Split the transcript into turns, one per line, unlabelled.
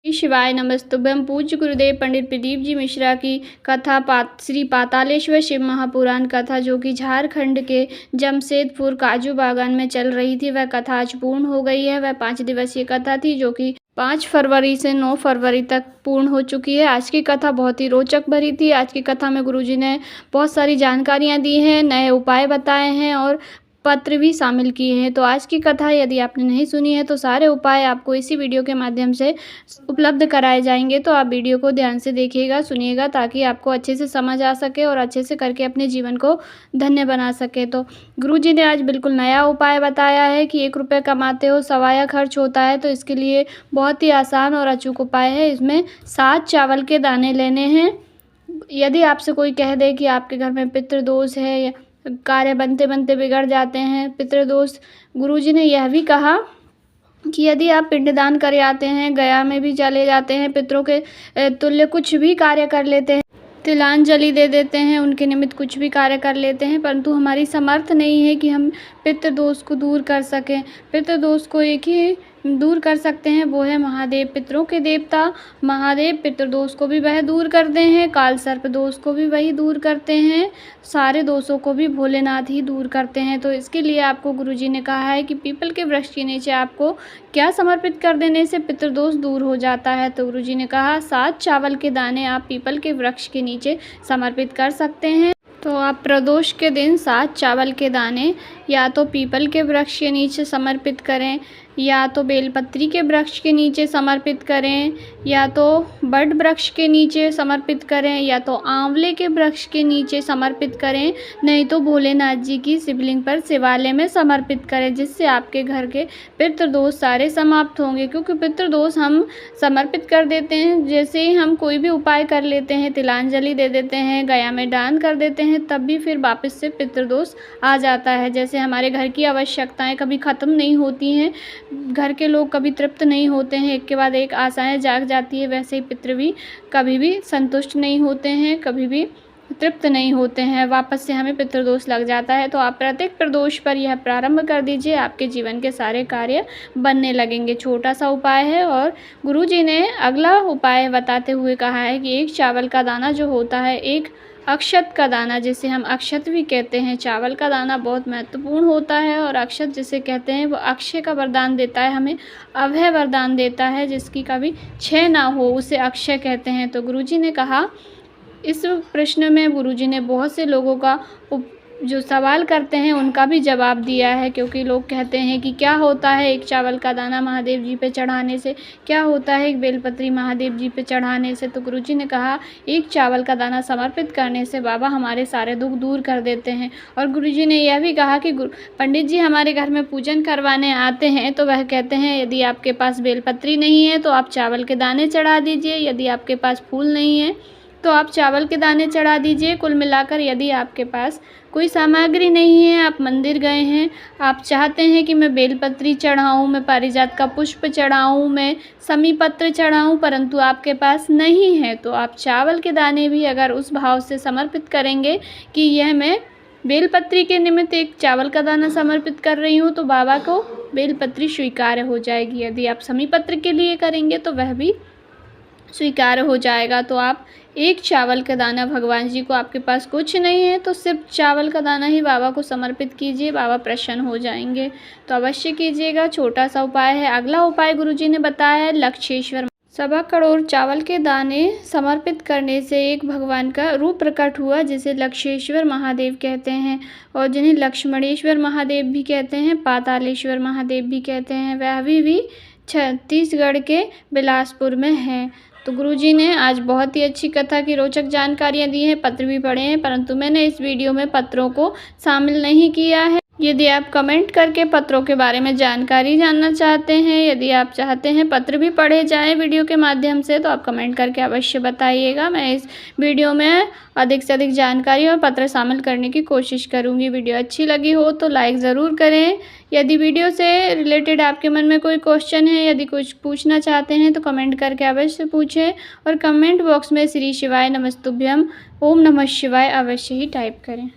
श्री शिवाय नमस्तुभ्यं। पूज्य गुरुदेव पंडित प्रदीप जी मिश्रा की कथा श्री पातालेश्वर शिव महापुराण कथा, जो कि झारखंड के जमशेदपुर काजू बागान में चल रही थी, वह कथा आज पूर्ण हो गई है। वह 5 दिवसीय कथा थी, जो कि 5 फरवरी से 9 फरवरी तक पूर्ण हो चुकी है। आज की कथा बहुत ही रोचक भरी थी। आज की कथा में गुरुजी ने बहुत सारी जानकारियाँ दी हैं, नए उपाय बताए हैं और पत्र भी शामिल किए हैं। तो आज की कथा यदि आपने नहीं सुनी है तो सारे उपाय आपको इसी वीडियो के माध्यम से उपलब्ध कराए जाएंगे। तो आप वीडियो को ध्यान से देखिएगा, सुनिएगा, ताकि आपको अच्छे से समझ आ सके और अच्छे से करके अपने जीवन को धन्य बना सके। तो गुरुजी ने आज बिल्कुल नया उपाय बताया है कि 1 रुपये कमाते हो, सवाया खर्च होता है। तो इसके लिए बहुत ही आसान और अचूक उपाय है। इसमें 7 चावल के दाने लेने हैं। यदि आपसे कोई कह दे कि आपके घर में पितृदोष है या कार्य बनते बनते बिगड़ जाते हैं, पितृदोष, गुरुजी ने यह भी कहा कि यदि आप पिंडदान कर आते हैं, गया में भी चले जाते हैं, पितरों के तुल्य कुछ भी कार्य कर लेते हैं, तिलांजलि दे देते हैं, उनके निमित्त कुछ भी कार्य कर लेते हैं, परंतु हमारी समर्थ नहीं है कि हम पितृदोष को दूर कर सकें। पितृदोष को एक ही दूर कर सकते हैं, वो है महादेव, पितरों के देवता महादेव। पितृदोष को भी वह दूर करते हैं, काल सर्प दोष को भी वही दूर करते हैं, सारे दोषों को भी भोलेनाथ ही दूर करते हैं। तो इसके लिए आपको गुरुजी ने कहा है कि पीपल के वृक्ष के नीचे आपको क्या समर्पित कर देने से पितृदोष दूर हो जाता है। तो गुरुजी ने कहा 7 चावल के दाने आप पीपल के वृक्ष के नीचे समर्पित कर सकते हैं। तो आप प्रदोष के दिन 7 चावल के दाने या तो पीपल के वृक्ष के नीचे समर्पित करें, या तो बेलपत्री के वृक्ष के नीचे समर्पित करें, या तो बड़ वृक्ष के नीचे समर्पित करें, या तो आंवले के वृक्ष के नीचे समर्पित करें, नहीं तो भोलेनाथ जी की शिवलिंग पर शिवालय में समर्पित करें, जिससे आपके घर के पितृदोष सारे समाप्त होंगे। क्योंकि पितृदोष हम समर्पित कर देते हैं, जैसे ही हम कोई भी उपाय कर लेते हैं, तिलांजलि दे देते हैं, गया में दान कर देते हैं, तब भी फिर वापस से पितृदोष आ जाता है। जैसे हमारे घर की आवश्यकताएं कभी ख़त्म नहीं होती हैं, घर के लोग कभी तृप्त नहीं होते हैं, एक के बाद एक आशाएं जाग जाती है, वैसे ही पितृ भी कभी भी संतुष्ट नहीं होते हैं, कभी भी तृप्त नहीं होते हैं, वापस से हमें पितृदोष लग जाता है। तो आप प्रत्येक प्रदोष पर यह प्रारंभ कर दीजिए, आपके जीवन के सारे कार्य बनने लगेंगे। छोटा सा उपाय है। और गुरुजी ने अगला उपाय बताते हुए कहा है कि 1 चावल का दाना जो होता है, 1 अक्षत का दाना, जिसे हम अक्षत भी कहते हैं, चावल का दाना बहुत महत्वपूर्ण होता है। और अक्षत जिसे कहते हैं वो अक्षय का वरदान देता है, हमें अभय वरदान देता है, जिसकी कभी क्षय ना हो, उसे अक्षय कहते हैं। तो गुरुजी ने कहा, इस प्रश्न में गुरुजी ने बहुत से लोगों का जो सवाल करते हैं उनका भी जवाब दिया है। क्योंकि लोग कहते हैं कि क्या होता है 1 चावल का दाना महादेव जी पे चढ़ाने से, क्या होता है 1 बेलपत्री महादेव जी पे चढ़ाने से। तो गुरुजी ने कहा 1 चावल का दाना समर्पित करने से बाबा हमारे सारे दुख दूर कर देते हैं। और गुरुजी ने यह भी कहा कि पंडित जी हमारे घर में पूजन करवाने आते हैं तो वह कहते हैं यदि आपके पास बेलपत्री नहीं है तो आप चावल के दाने चढ़ा दीजिए, यदि आपके पास फूल नहीं है तो आप चावल के दाने चढ़ा दीजिए। कुल मिलाकर यदि आपके पास कोई सामग्री नहीं है, आप मंदिर गए हैं, आप चाहते हैं कि मैं बेलपत्री चढ़ाऊँ, मैं पारिजात का पुष्प चढ़ाऊँ, मैं समी पत्र चढ़ाऊँ, परंतु आपके पास नहीं है, तो आप चावल के दाने भी अगर उस भाव से समर्पित करेंगे कि यह मैं बेलपत्री के निमित्त 1 चावल का दाना समर्पित कर रही हूँ, तो बाबा को बेलपत्री स्वीकार्य हो जाएगी। यदि आप समी पत्र के लिए करेंगे तो वह भी स्वीकार हो जाएगा। तो आप 1 चावल का दाना, भगवान जी को आपके पास कुछ नहीं है तो सिर्फ चावल का दाना ही बाबा को समर्पित कीजिए, बाबा प्रसन्न हो जाएंगे। तो अवश्य कीजिएगा, छोटा सा उपाय है। अगला उपाय गुरुजी ने बताया है लक्षेश्वर। 1.25 करोड़ चावल के दाने समर्पित करने से एक भगवान का रूप प्रकट हुआ, जिसे लक्षेश्वर महादेव कहते हैं और जिन्हें लक्ष्मणेश्वर महादेव भी कहते हैं, पातालेश्वर महादेव भी कहते हैं। वह अभी भी छत्तीसगढ़ के बिलासपुर में है। तो गुरुजी ने आज बहुत ही अच्छी कथा की रोचक जानकारियाँ दी हैं, पत्र भी पढ़े हैं, परंतु मैंने इस वीडियो में पत्रों को शामिल नहीं किया है। यदि आप कमेंट करके पत्रों के बारे में जानकारी जानना चाहते हैं, यदि आप चाहते हैं पत्र भी पढ़े जाएं वीडियो के माध्यम से, तो आप कमेंट करके अवश्य बताइएगा। मैं इस वीडियो में अधिक से अधिक जानकारी और पत्र शामिल करने की कोशिश करूंगी। वीडियो अच्छी लगी हो तो लाइक ज़रूर करें। यदि वीडियो से रिलेटेड आपके मन में कोई क्वेश्चन है, यदि कुछ पूछना चाहते हैं तो कमेंट करके अवश्य पूछें और कमेंट बॉक्स में श्री शिवाय नमस्तुभ्यम, ओम नमः शिवाय अवश्य ही टाइप करें।